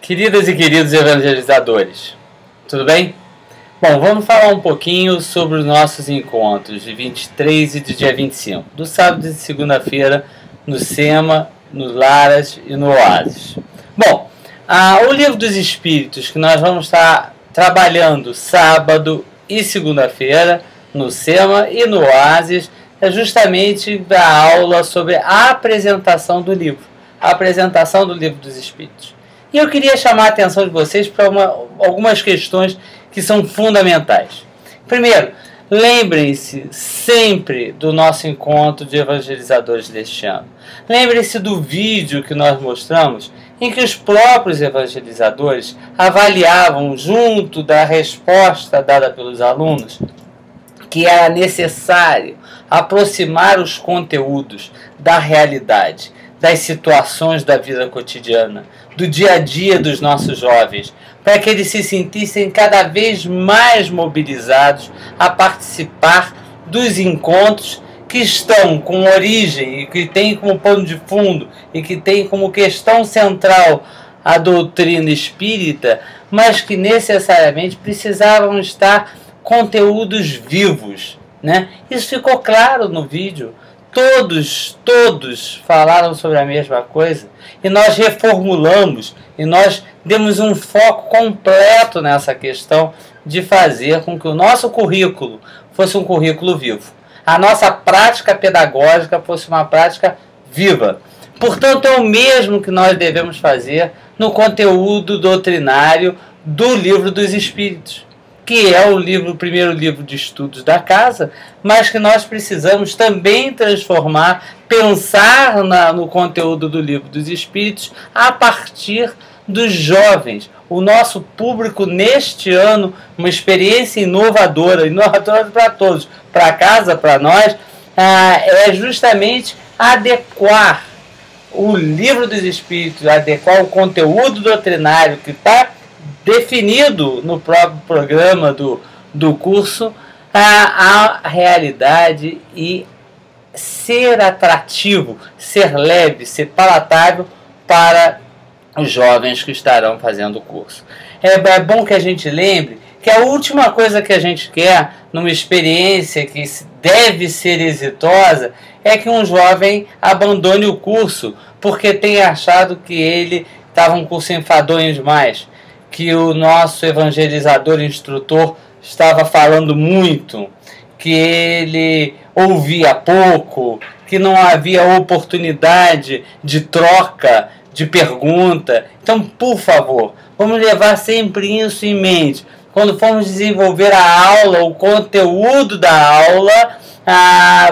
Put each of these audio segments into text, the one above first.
Queridas e queridos evangelizadores, tudo bem? Bom, vamos falar um pouquinho sobre os nossos encontros de 23 e de dia 25, do sábado e de segunda-feira, no SEMA, no Laras e no Oasis. Bom, o Livro dos Espíritos que nós vamos estar trabalhando sábado e segunda-feira, no SEMA e no Oasis, é justamente a aula sobre a apresentação do livro, a apresentação do Livro dos Espíritos. E eu queria chamar a atenção de vocês para algumas questões que são fundamentais. Primeiro, lembrem-se sempre do nosso encontro de evangelizadores deste ano. Lembrem-se do vídeo que nós mostramos, em que os próprios evangelizadores avaliavam, junto da resposta dada pelos alunos, que era necessário aproximar os conteúdos da realidade, das situações da vida cotidiana, do dia a dia dos nossos jovens, para que eles se sentissem cada vez mais mobilizados a participar dos encontros que estão com origem e que têm como pano de fundo e que têm como questão central a doutrina espírita, mas que necessariamente precisavam estar conteúdos vivos, né? Isso ficou claro no vídeo. Todos falaram sobre a mesma coisa e nós reformulamos e nós demos um foco completo nessa questão de fazer com que o nosso currículo fosse um currículo vivo. A nossa prática pedagógica fosse uma prática viva. Portanto, é o mesmo que nós devemos fazer no conteúdo doutrinário do Livro dos Espíritos, que é o primeiro livro de estudos da casa, mas que nós precisamos também transformar, pensar no conteúdo do Livro dos Espíritos a partir dos jovens. O nosso público neste ano, uma experiência inovadora para todos, para casa, para nós, é justamente adequar o Livro dos Espíritos, adequar o conteúdo doutrinário que está definido no próprio programa do curso à realidade e ser atrativo, ser leve, ser palatável para os jovens que estarão fazendo o curso. É bom que a gente lembre que a última coisa que a gente quer numa experiência que deve ser exitosa é que um jovem abandone o curso porque tenha achado que ele estava um curso enfadonho demais, que o nosso evangelizador instrutor estava falando muito, que ele ouvia pouco, que não havia oportunidade de troca, de pergunta. Então, por favor, vamos levar sempre isso em mente. Quando formos desenvolver a aula, o conteúdo da aula,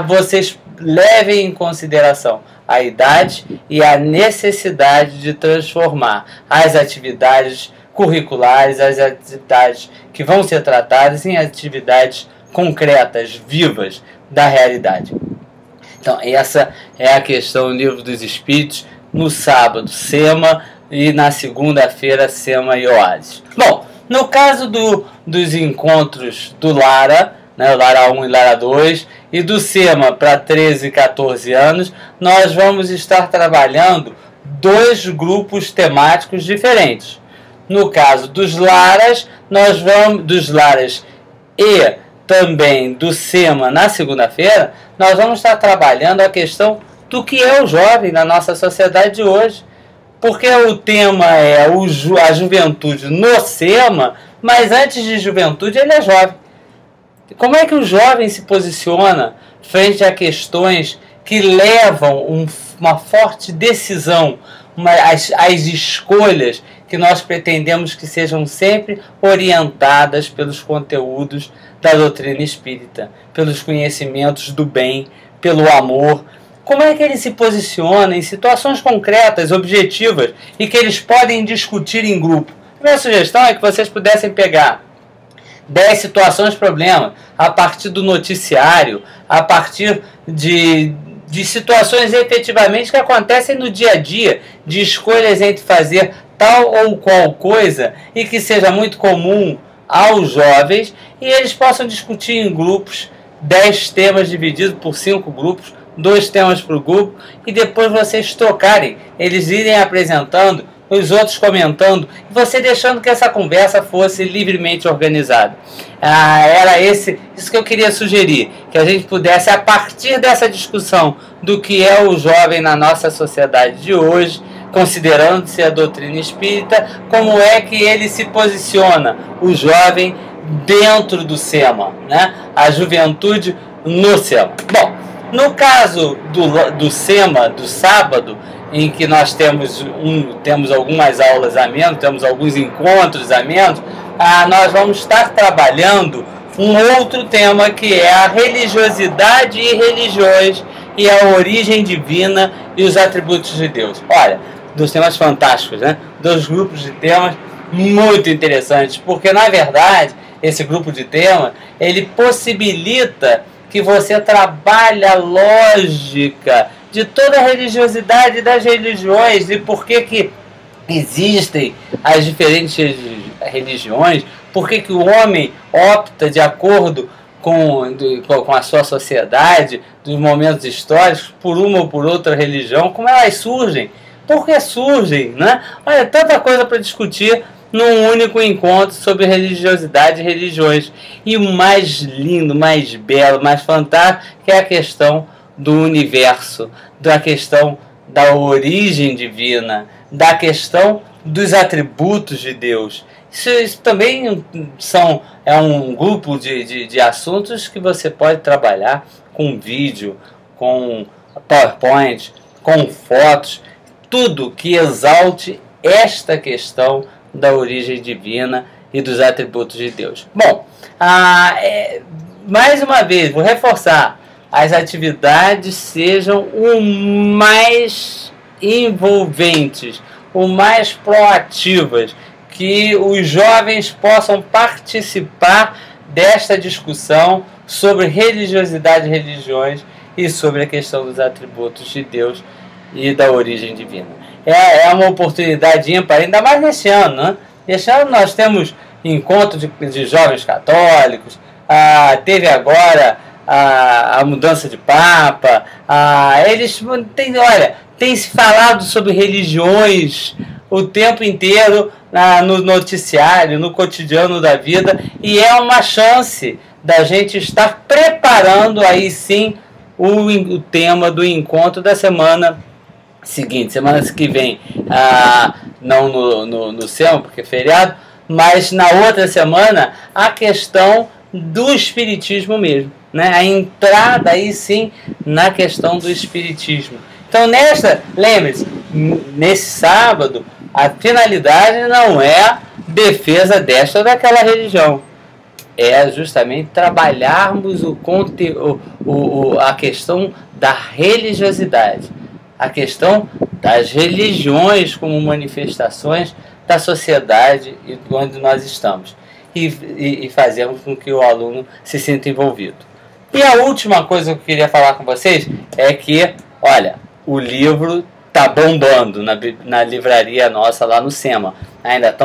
vocês levem em consideração a idade e a necessidade de transformar as atividades curriculares, as atividades que vão ser tratadas em atividades concretas, vivas da realidade. Então, essa é a questão do Livro dos Espíritos, no sábado, SEMA, e na segunda-feira, SEMA e Oasis. Bom, no caso dos encontros do Lara, né, o Lara 1 e Lara 2, e do SEMA para 13 e 14 anos, nós vamos estar trabalhando dois grupos temáticos diferentes. No caso dos Laras, dos Laras e também do SEMA na segunda-feira, nós vamos estar trabalhando a questão do que é o jovem na nossa sociedade de hoje. Porque o tema é a juventude no SEMA, mas antes de juventude ele é jovem. Como é que o jovem se posiciona frente a questões que levam uma forte decisão, as escolhas que nós pretendemos que sejam sempre orientadas pelos conteúdos da doutrina espírita, pelos conhecimentos do bem, pelo amor? Como é que ele se posiciona em situações concretas, objetivas, e que eles podem discutir em grupo? A minha sugestão é que vocês pudessem pegar 10 situações problema a partir do noticiário, a partir de situações efetivamente que acontecem no dia a dia, de escolhas entre fazer tal ou qual coisa e que seja muito comum aos jovens, e eles possam discutir em grupos, 10 temas divididos por 5 grupos, 2 temas por grupo, e depois vocês trocarem, eles irem apresentando os outros comentando, e você deixando que essa conversa fosse livremente organizada. Era isso que eu queria sugerir, que a gente pudesse, a partir dessa discussão do que é o jovem na nossa sociedade de hoje, considerando-se a doutrina espírita, como é que ele se posiciona, o jovem dentro do SEMA, né? A juventude no SEMA. Bom, no caso do SEMA, do sábado, em que nós temos algumas aulas a menos, temos alguns encontros a menos, nós vamos estar trabalhando um outro tema, que é a religiosidade e religiões e a origem divina e os atributos de Deus. Olha, dos temas fantásticos, né? Dos grupos de temas muito interessantes, porque na verdade esse grupo de temas ele possibilita que você trabalhe a lógica de toda a religiosidade das religiões e por que existem as diferentes religiões, por que o homem opta de acordo com a sua sociedade, dos momentos históricos, por uma ou por outra religião, como elas surgem, por que surgem, né? Olha, tanta coisa para discutir num único encontro sobre religiosidade e religiões. E o mais lindo, mais belo, mais fantástico é a questão do universo, da questão da origem divina, da questão dos atributos de Deus. Isso também é um grupo de assuntos que você pode trabalhar com vídeo, com PowerPoint, com fotos, tudo que exalte esta questão da origem divina e dos atributos de Deus. Bom, mais uma vez, vou reforçar, as atividades sejam o mais envolventes, o mais proativas, que os jovens possam participar desta discussão sobre religiosidade e religiões e sobre a questão dos atributos de Deus e da origem divina. É uma oportunidade ímpar, ainda mais neste ano, né? Este ano nós temos encontro de jovens católicos, teve agora a mudança de Papa, eles têm se falado sobre religiões o tempo inteiro no noticiário, no cotidiano da vida, e é uma chance da gente estar preparando aí sim o tema do encontro da semana seguinte, semana que vem, não no SEMA, porque é feriado, mas na outra semana, a questão do espiritismo mesmo, né? A entrada aí sim na questão do espiritismo. Então lembre-se, nesse sábado, a finalidade não é defesa desta ou daquela religião, é justamente trabalharmos a questão da religiosidade, a questão das religiões como manifestações da sociedade e onde nós estamos, e fazermos com que o aluno se sinta envolvido. E a última coisa que eu queria falar com vocês é que, olha, o livro está bombando na livraria nossa lá no SEMA. Ainda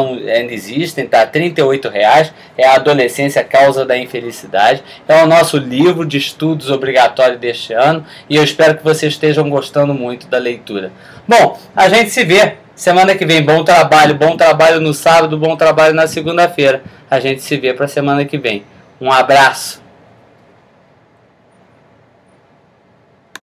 existem, está R$ 38,00, é a Adolescência, Causa da Infelicidade. É o nosso livro de estudos obrigatório deste ano e eu espero que vocês estejam gostando muito da leitura. Bom, a gente se vê semana que vem. Bom trabalho no sábado, bom trabalho na segunda-feira. A gente se vê para a semana que vem. Um abraço.